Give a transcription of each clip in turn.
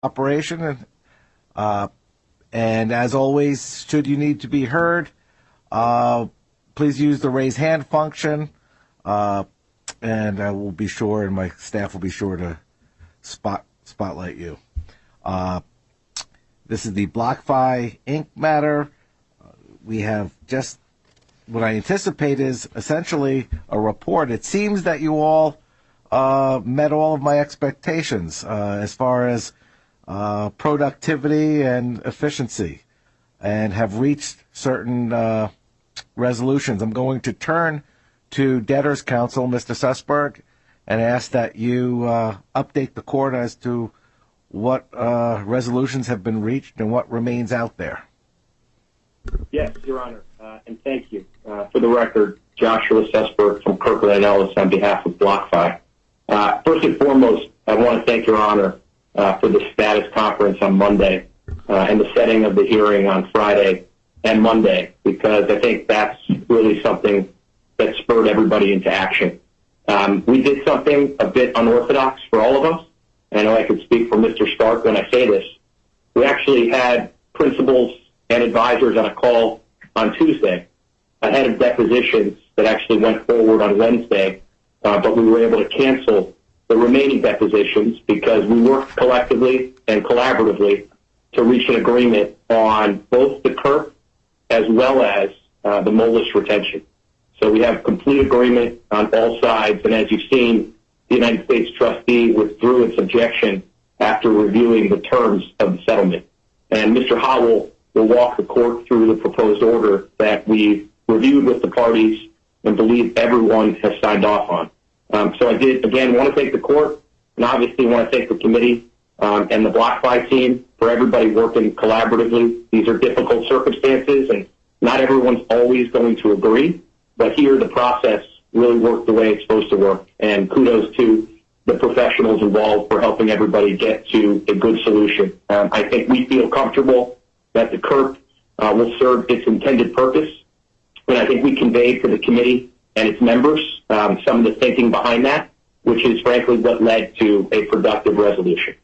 operation. And as always, should you need to be heard, please use the raise hand function, and I will be sure, and my staff will be sure to spotlight you. This is the BlockFi Inc. matter. We have just what I anticipate is essentially a report. It seems that you all met all of my expectations as far as productivity and efficiency, and have reached certain resolutions. I'm going to turn to debtors counsel, Mr. Susberg, and ask that you update the court as to what resolutions have been reached and what remains out there. Yes, Your Honor, and thank you. For the record, Joshua Susper from Kirkland Ellis on behalf of BlockFi. First and foremost, I want to thank Your Honor for the status conference on Monday and the setting of the hearing on Friday and Monday, because I think that's really something that spurred everybody into action. We did something a bit unorthodox for all of us. I know I can speak for Mr. Stark when I say this. We actually had principals and advisors on a call on Tuesday ahead of depositions that actually went forward on Wednesday, but we were able to cancel the remaining depositions because we worked collectively and collaboratively to reach an agreement on both the KERP as well as the MOLIS retention. So we have complete agreement on all sides, and as you've seen, the United States trustee withdrew its objection after reviewing the terms of the settlement. And Mr. Howell will walk the court through the proposed order that we reviewed with the parties and believe everyone has signed off on. So I did, again, want to thank the court, and obviously want to thank the committee and the BlockFi team for everybody working collaboratively. These are difficult circumstances, and not everyone's always going to agree, but here the process really worked the way it's supposed to work, and kudos to the professionals involved for helping everybody get to a good solution. I think we feel comfortable that the KERP will serve its intended purpose, and I think we conveyed to the committee and its members some of the thinking behind that, which is frankly what led to a productive resolution.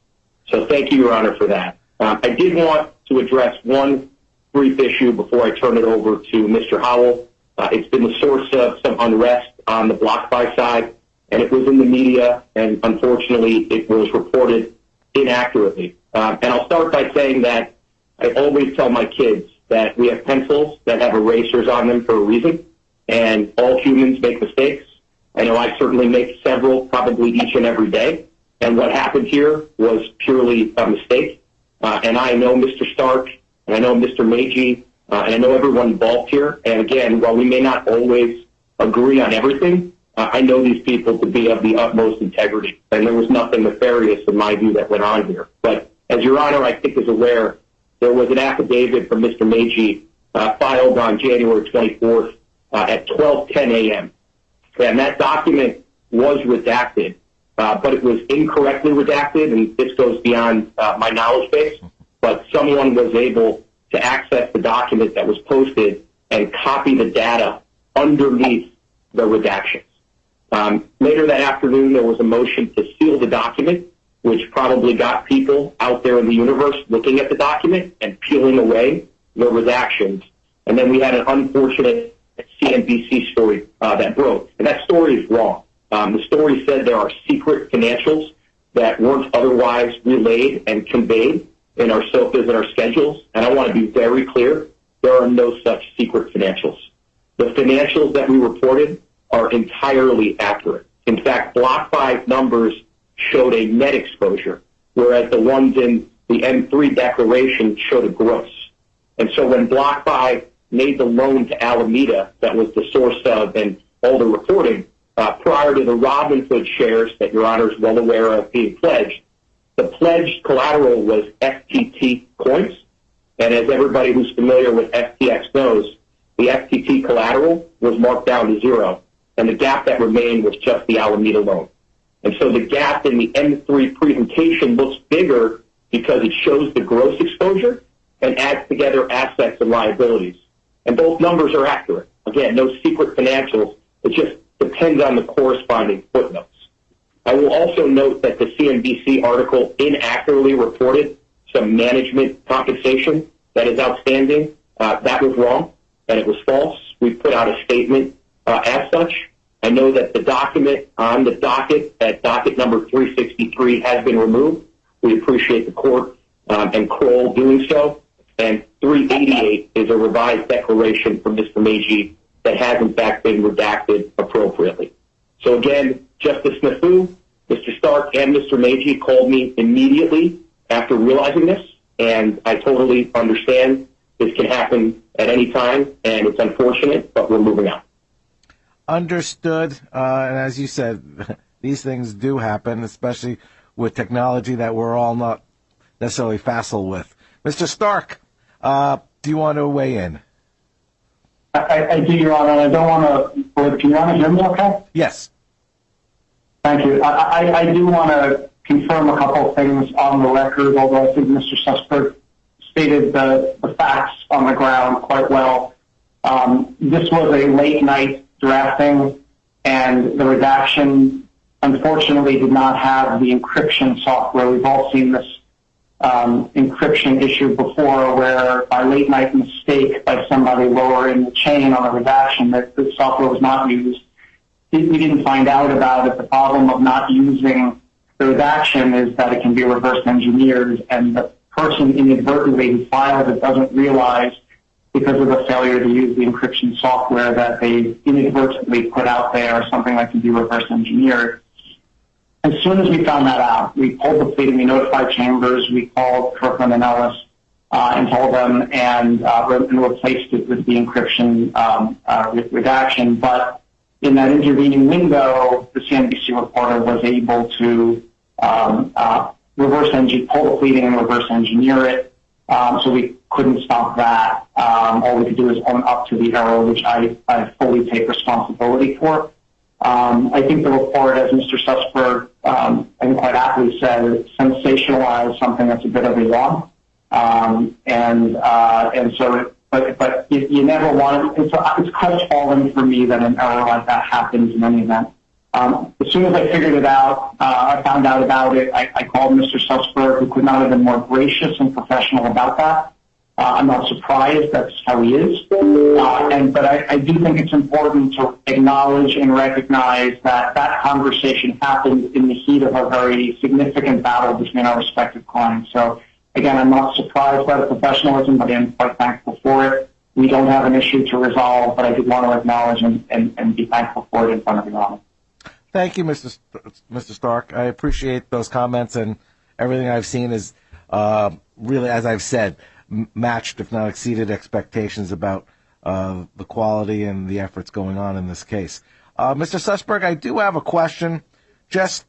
So thank you, Your Honor, for that. I did want to address one brief issue before I turn it over to Mr. Howell. It's been the source of some unrest on the BlockFi side, and it was in the media, and unfortunately it was reported inaccurately. And I'll start by saying that I always tell my kids that we have pencils that have erasers on them for a reason, and all humans make mistakes. I know I certainly make several, probably each and every day, and what happened here was purely a mistake. And I know Mr. Stark, and I know Mr. Meiji, and I know everyone involved here. And again, while we may not always agree on everything, I know these people to be of the utmost integrity, and there was nothing nefarious in my view that went on here. But as Your Honor, I think, is aware, there was an affidavit from Mr. Meiji filed on January 24th at 12:10 a.m. And that document was redacted, but it was incorrectly redacted, and this goes beyond my knowledge base, but someone was able to access the document that was posted and copy the data underneath the redactions. Later that afternoon, there was a motion to seal the document, which probably got people out there in the universe looking at the document and peeling away the redactions. And then we had an unfortunate CNBC story that broke. And that story is wrong. The story said there are secret financials that weren't otherwise relayed and conveyed in our SOFAs and our schedules. And I want to be very clear, there are no such secret financials. The financials that we reported are entirely accurate. In fact, BlockFi numbers showed a net exposure, whereas the ones in the M3 declaration showed a gross. And so when BlockFi made the loan to Alameda, that was the source of and all the reporting, prior to the Robinhood shares that Your Honor is well aware of being pledged, the pledged collateral was FTT coins. And as everybody who's familiar with FTX knows, the FTT collateral was marked down to zero, and the gap that remained was just the Alameda loan. And so the gap in the M3 presentation looks bigger because it shows the gross exposure and adds together assets and liabilities. And both numbers are accurate. Again, no secret financials. It just depends on the corresponding footnotes. I will also note that the CNBC article inaccurately reported some management compensation that is outstanding. That was wrong, and it was false. We put out a statement as such. I know that the document on the docket at docket number 363 has been removed. We appreciate the court and Kroll doing so. And 388 is a revised declaration from Mr. Meiji that has, in fact, been redacted appropriately. So again, Justice Nafu, Mr. Stark, and Mr. Meiji called me immediately after realizing this, and I totally understand this can happen at any time, and it's unfortunate, but we're moving on. Understood. And as you said, these things do happen, especially with technology that we're all not necessarily facile with. Mr. Stark, do you want to weigh in? I do, Your Honor, and I don't want to. Can Your Honor hear me okay? Yes. Thank you. I do want to confirm a couple of things on the record, although I think Mr. Susper stated the facts on the ground quite well. This was a late-night drafting, and the redaction, unfortunately, did not have the encryption software. We've all seen this encryption issue before, where by late-night mistake by somebody lower in the chain on the redaction that the software was not used. We didn't find out about it. The problem of not using the redaction is that it can be reverse engineered, and the person inadvertently who filed it doesn't realize, because of the failure to use the encryption software, that they inadvertently put out there something that can be reverse engineered. As soon as we found that out, we pulled the pleading, we notified Chambers, we called Kirkland and Ellis and told them, and replaced it with the encryption redaction. But in that intervening window, the CNBC reporter was able to pull the pleading and reverse engineer it. So we couldn't stop that. All we could do is own up to the error, which I fully take responsibility for. I think the report, as Mr. Susper, I think quite aptly said, sensationalized something that's a bit of a wrong. But you never want it. It's crestfallen for me that an error like that happens in any event. As soon as I figured it out, I found out about it. I called Mr. Susper, who could not have been more gracious and professional about that. I'm not surprised. That's how he is. But I do think it's important to acknowledge and recognize that that conversation happened in the heat of a very significant battle between our respective clients. So, again, I'm not surprised by the professionalism, but I'm quite thankful for it. We don't have an issue to resolve, but I did want to acknowledge and be thankful for it in front of the Honor. Thank you, Mr. Stark. I appreciate those comments, and everything I've seen is really, as I've said, matched, if not exceeded, expectations about the quality and the efforts going on in this case. Mr. Susberg, I do have a question just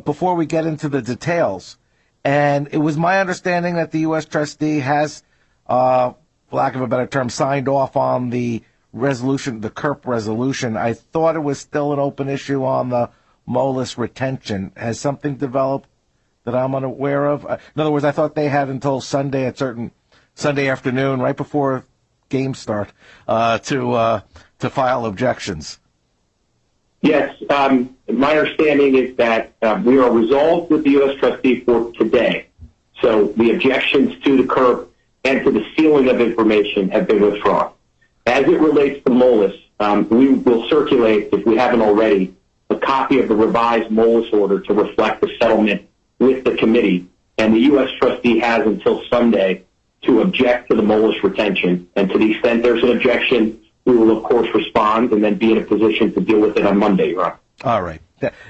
before we get into the details. And it was my understanding that the U.S. trustee has, for lack of a better term, signed off on the resolution, the KERP resolution. I thought it was still an open issue on the MOLIS retention. Has something developed that I'm unaware of? In other words, I thought they had until Sunday Sunday afternoon, right before game start, to file objections. Yes, my understanding is that we are resolved with the U.S. trustee for today. So the objections to the KERP and to the sealing of information have been withdrawn. As it relates to MOLIS, we will circulate, if we haven't already, a copy of the revised MOLIS order to reflect the settlement with the committee. And the U.S. trustee has until Sunday to object to the MOLIS retention. And to the extent there's an objection, we will, of course, respond and then be in a position to deal with it on Monday, Your Honor. All right.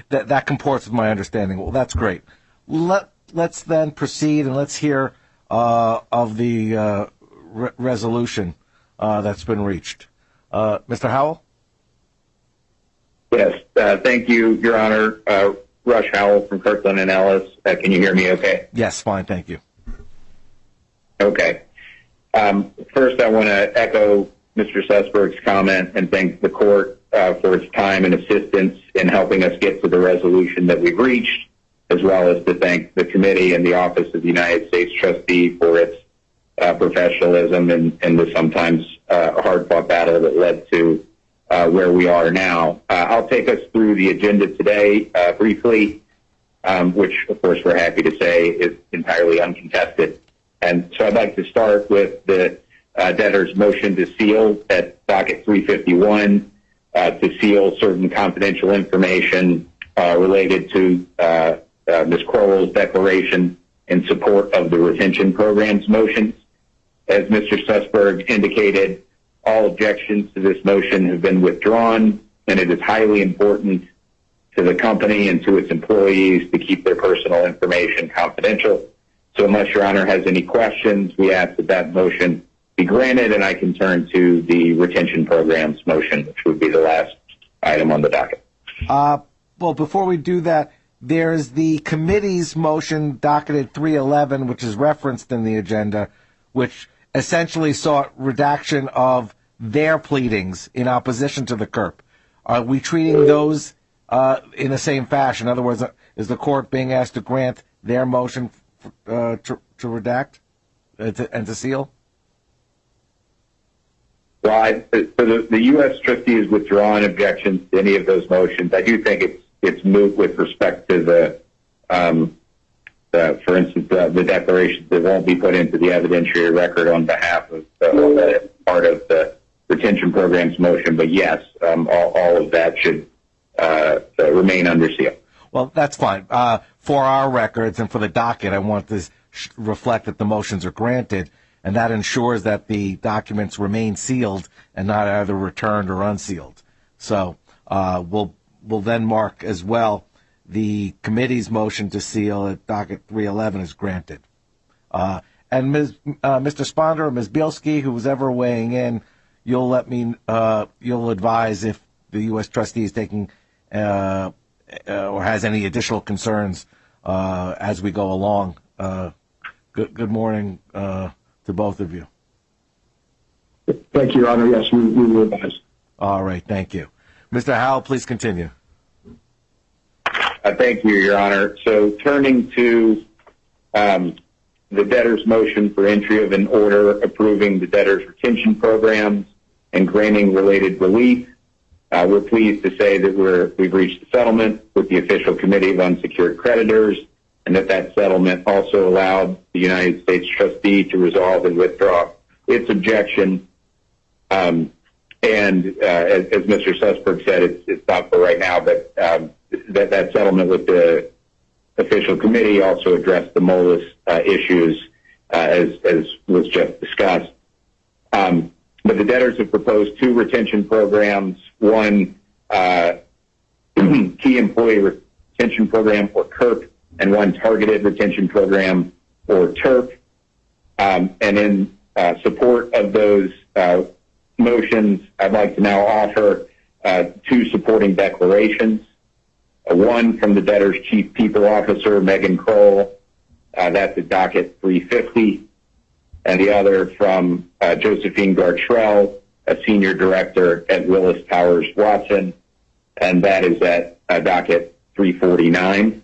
That comports with my understanding. Well, that's great. Let's then proceed and let's hear of the resolution that's been reached. Mr. Howell? Yes. Thank you, Your Honor. Rush Howell from Kirkland and Ellis. Can you hear me okay? Yes, fine. Thank you. Okay. First, I want to echo Mr. Susberg's comment and thank the court for its time and assistance in helping us get to the resolution that we've reached, as well as to thank the committee and the Office of the United States Trustee for its professionalism and the sometimes hard-fought battle that led to where we are now. I'll take us through the agenda today briefly, which, of course, we're happy to say is entirely uncontested. And so I'd like to start with the debtor's motion to seal at docket 351 to seal certain confidential information related to Ms. Crowell's declaration in support of the retention program's motions. As Mr. Susberg indicated, all objections to this motion have been withdrawn, and it is highly important to the company and to its employees to keep their personal information confidential. So unless Your Honor has any questions, we ask that that motion be granted, and I can turn to the retention program's motion, which would be the last item on the docket. Well, before we do that, there's the committee's motion docketed 311, which is referenced in the agenda, which essentially sought redaction of their pleadings in opposition to the CURP. Are we treating those in the same fashion? In other words, is the court being asked to grant their motion to redact and to seal? Well, the U.S. trustee has withdrawn objections to any of those motions. I do think it's moot with respect to for instance, the declarations that won't be put into the evidentiary record on behalf of part of the retention program's motion. But yes, all of that should remain under seal. Well, that's fine. For our records and for the docket, I want this reflect that the motions are granted, and that ensures that the documents remain sealed and not either returned or unsealed. So we'll then mark as well the committee's motion to seal at docket 311 is granted. And Mr. Sponder or Ms. Bielski, who's ever weighing in, you'll let me you'll advise if the U.S. trustee is taking or has any additional concerns as we go along. Good morning to both of you. Thank you, Your Honor. Yes, we will advise. All right, thank you. Mr. Howell, please continue. Thank you, Your Honor. So turning to the debtor's motion for entry of an order approving the debtor's retention programs and granting related relief, we're pleased to say that we've reached a settlement with the official committee of unsecured creditors, and that settlement also allowed the United States trustee to resolve and withdraw its objection. And as Mr. Susberg said, it's not for right now, but that settlement with the official committee also addressed the MOLIS issues as was just discussed. But the debtors have proposed two retention programs, one key employee retention program, or KERP, and one targeted retention program, or TERP. And in support of those motions, I'd like to now offer two supporting declarations. One from the debtor's chief people officer, Megan Kroll, that's at docket 350, and the other from Josephine Gartrell, a senior director at Willis Towers Watson, and that is at docket 349.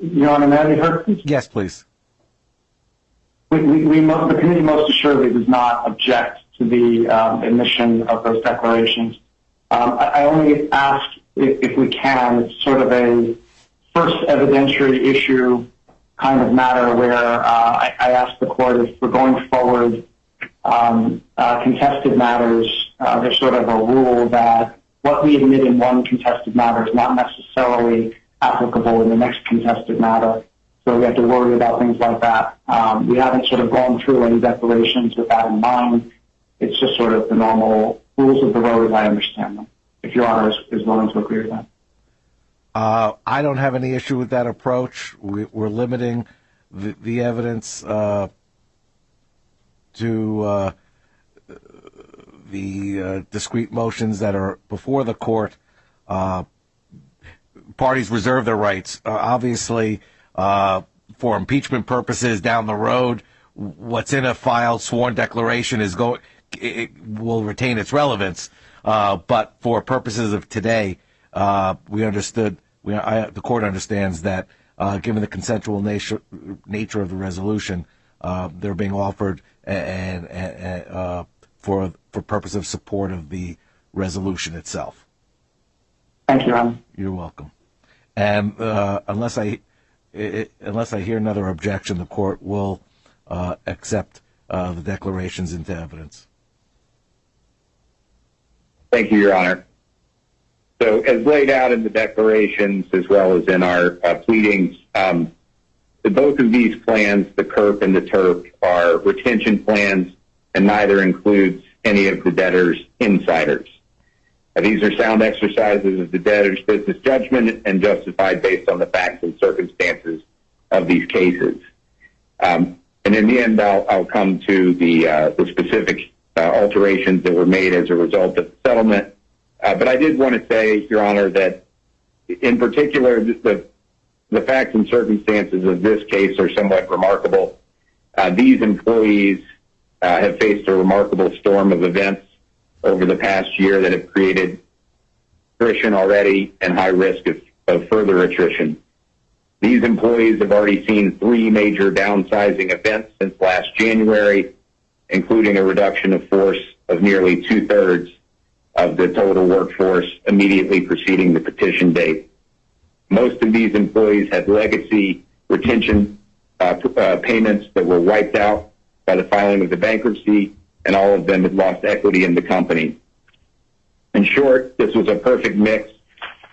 Your Honor, may I be heard, please? Yes, please. The committee most assuredly does not object to the admission of those declarations. I only ask if we can, it's sort of a first evidentiary issue kind of matter where I ask the court if we're going forward contested matters, there's sort of a rule that what we admit in one contested matter is not necessarily applicable in the next contested matter. So we have to worry about things like that. We haven't sort of gone through any declarations with that in mind. It's just sort of the normal rules of the road as I understand them, if Your Honor is willing to agree with that. I don't have any issue with that approach. We're limiting the evidence to the discrete motions that are before the court. Parties reserve their rights. Obviously, for impeachment purposes down the road, what's in a filed sworn declaration it will retain its relevance. But for purposes of today, the court understands that given the consensual nature of the resolution, they're being offered for purpose of support of the resolution itself. Thank you, Your Honor. You're welcome. And unless I hear another objection, the court will accept the declarations into evidence. Thank you, Your Honor. So as laid out in the declarations as well as in our pleadings, both of these plans, the KERP and the TERP, are retention plans, and neither includes any of the debtor's insiders. These are sound exercises of the debtor's business judgment and justified based on the facts and circumstances of these cases. And in the end, I'll come to the specific alterations that were made as a result of the settlement. But I did want to say, Your Honor, that in particular, the facts and circumstances of this case are somewhat remarkable. These employees have faced a remarkable storm of events over the past year that have created attrition already and high risk of further attrition. These employees have already seen 3 major downsizing events since last January, including a reduction of force of nearly 2/3 of the total workforce immediately preceding the petition date. Most of these employees had legacy retention payments that were wiped out by the filing of the bankruptcy, and all of them had lost equity in the company. In short, this was a perfect mix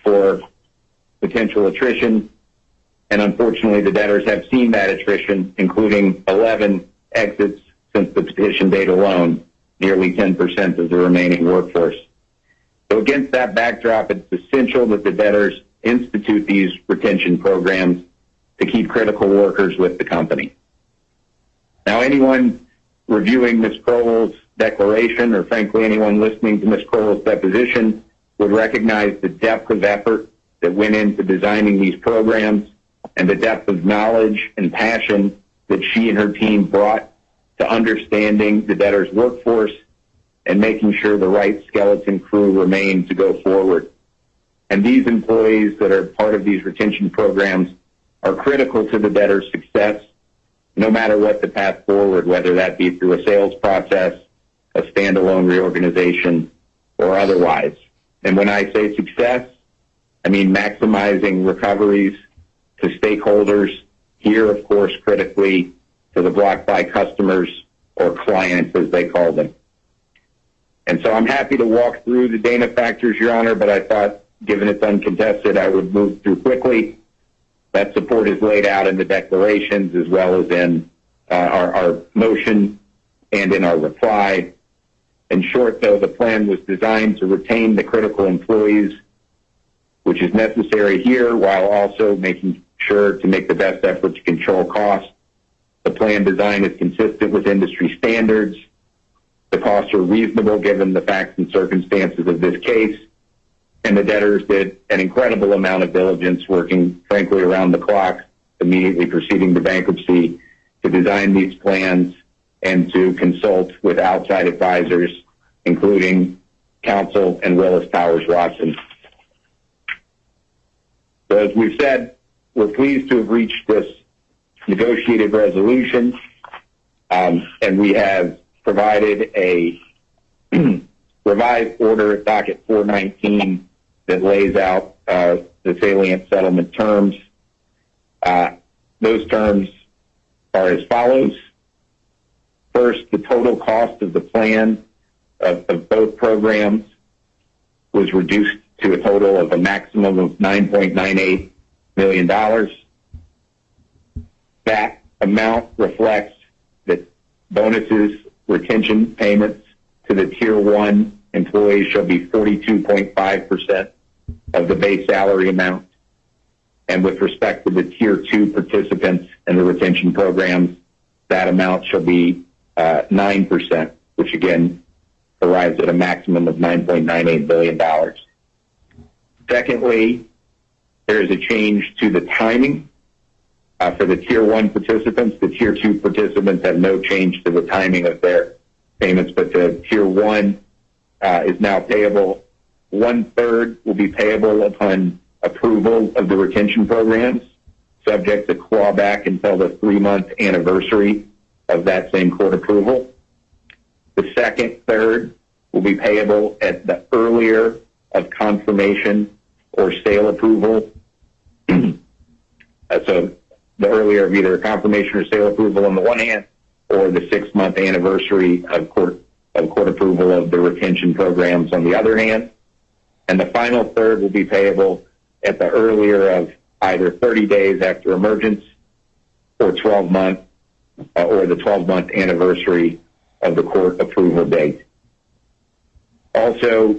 for potential attrition, and unfortunately the debtors have seen that attrition, including 11 exits since the petition date alone, nearly 10% of the remaining workforce. So against that backdrop, it's essential that the debtors institute these retention programs to keep critical workers with the company. Now, anyone reviewing Ms. Crowell's declaration, or frankly anyone listening to Ms. Crowell's deposition, would recognize the depth of effort that went into designing these programs and the depth of knowledge and passion that she and her team brought to understanding the debtor's workforce and making sure the right skeleton crew remained to go forward. And these employees that are part of these retention programs are critical to the debtor's success, no matter what the path forward, whether that be through a sales process, a standalone reorganization, or otherwise. And when I say success, I mean maximizing recoveries to stakeholders, here, of course, critically to the BlockFi customers, or clients as they call them. And so I'm happy to walk through the Dana factors, Your Honor, but I thought, given it's uncontested, I would move through quickly. That support is laid out in the declarations as well as in our motion and in our reply. In short, though, the plan was designed to retain the critical employees, which is necessary here, while also making sure to make the best effort to control costs. The plan design is consistent with industry standards. The costs are reasonable given the facts and circumstances of this case. And the debtors did an incredible amount of diligence, working, frankly, around the clock immediately preceding the bankruptcy to design these plans and to consult with outside advisors, including counsel and Willis Towers Watson. So as we've said, we're pleased to have reached this negotiated resolution, and we have provided a revised order at docket 419 that lays out the salient settlement terms. Those terms are as follows. First, the total cost of the plan of both programs was reduced to a total of a maximum of $9.98 million. That amount reflects that bonuses, retention payments to the Tier 1 employees shall be 42.5% of the base salary amount. And with respect to the Tier 2 participants in the retention programs, that amount shall be 9%, which again arrives at a maximum of $9.98 billion. Secondly, there is a change to the timing for the Tier 1 participants. The Tier 2 participants have no change to the timing of their payments, but the Tier 1 is now payable. 1/3 will be payable upon approval of the retention programs, subject to clawback until the 3-month anniversary of that same court approval. The second third will be payable at the earlier of confirmation or sale approval. So the earlier of either confirmation or sale approval on the one hand, or the 6-month anniversary of court approval of the retention programs on the other hand. And the final third will be payable at the earlier of either 30 days after emergence or 12-month or the 12-month anniversary of the court approval date. Also,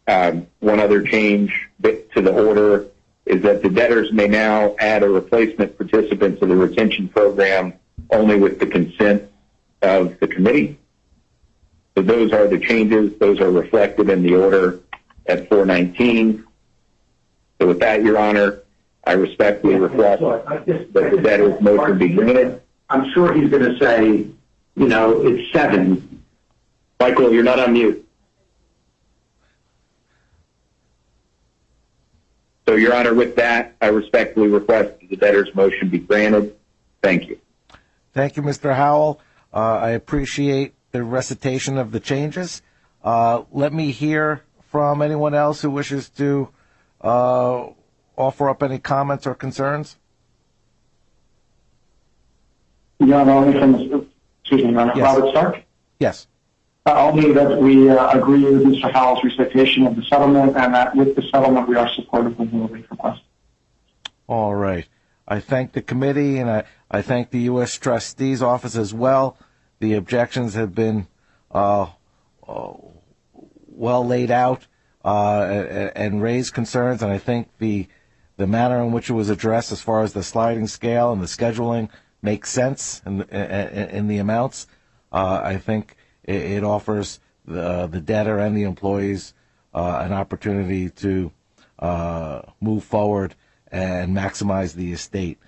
one other change to the order is that the debtors may now add a replacement participant to the retention program only with the consent of the committee. So those are the changes. Those are reflected in the order at 419. So with that, Your Honor, I respectfully request that the debtor's motion be granted. I'm sure he's going to say, it's 7. Michael, you're not on mute. So, Your Honor, with that, I respectfully request that the debtor's motion be granted. Thank you. Thank you, Mr. Howell. I appreciate the recitation of the changes. Let me hear from anyone else who wishes to offer up any comments or concerns. Your Honor, Robert Stark. Yes. Only that we agree with Mr. Howell's recitation of the settlement, and that with the settlement we are supportive of the relief request. All right. I thank the committee, and I thank the U.S. Trustee's Office as well. The objections have been well laid out and raised concerns, and I think the manner in which it was addressed as far as the sliding scale and the scheduling makes sense in the amounts. I think it offers the debtor and the employees an opportunity to move forward and maximize the estate.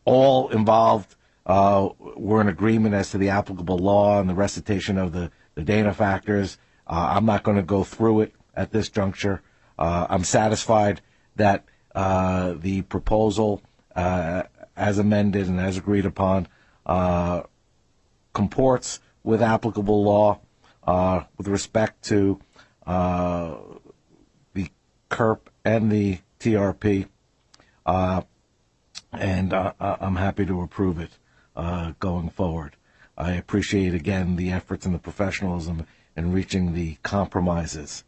All involved were in agreement as to the applicable law and the recitation of the Dana factors. I'm not going to go through it at this juncture. I'm satisfied that the proposal, as amended and as agreed upon, comports with applicable law with respect to the KERP and the TRP, and I'm happy to approve it going forward. I appreciate, again, the efforts and the professionalism in reaching the compromises.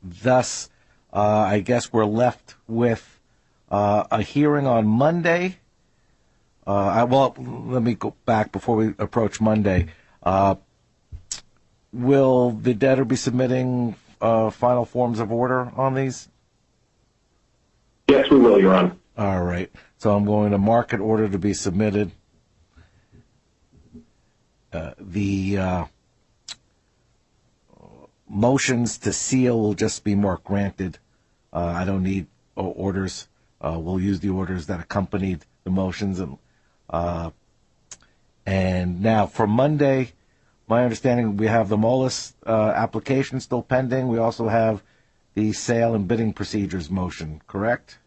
Thus, I guess we're left with a hearing on Monday. Well, let me go back before we approach Monday. Will the debtor be submitting final forms of order on these? Yes, we will, Your Honor. All right. So I'm going to mark an order to be submitted. The motions to seal will just be marked granted. I don't need orders. We'll use the orders that accompanied the motions. And now for Monday, my understanding, we have the MOLIS application still pending. We also have the sale and bidding procedures motion, correct?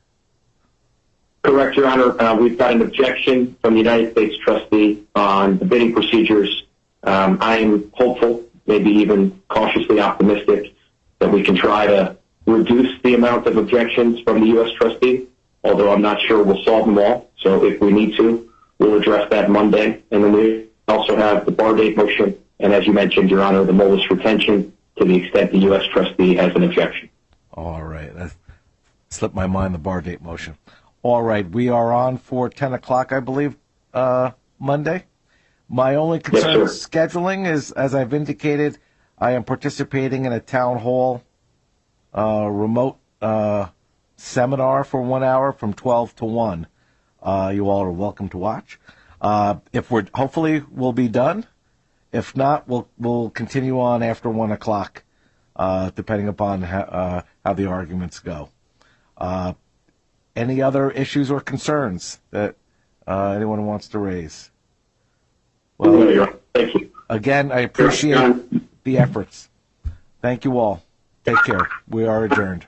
Correct, Your Honor. We've got an objection from the United States trustee on the bidding procedures. I am hopeful, maybe even cautiously optimistic, that we can try to reduce the amount of objections from the U.S. trustee, although I'm not sure we'll solve them all. So if we need to, we'll address that Monday. And then we also have the bar date motion, and as you mentioned, Your Honor, the MOLIS retention to the extent the U.S. trustee has an objection. All right. That slipped my mind, the bar date motion. All right. We are on for 10 o'clock, I believe, Monday. My only concern with scheduling is, as I've indicated, I am participating in a town hall remote seminar for 1 hour from 12 to 1. You all are welcome to watch. Hopefully we'll be done. If not, we'll continue on after 1 o'clock, depending upon how the arguments go. Any other issues or concerns that anyone wants to raise? Well, thank you. Again, I appreciate the efforts. Thank you all. Take care. We are adjourned.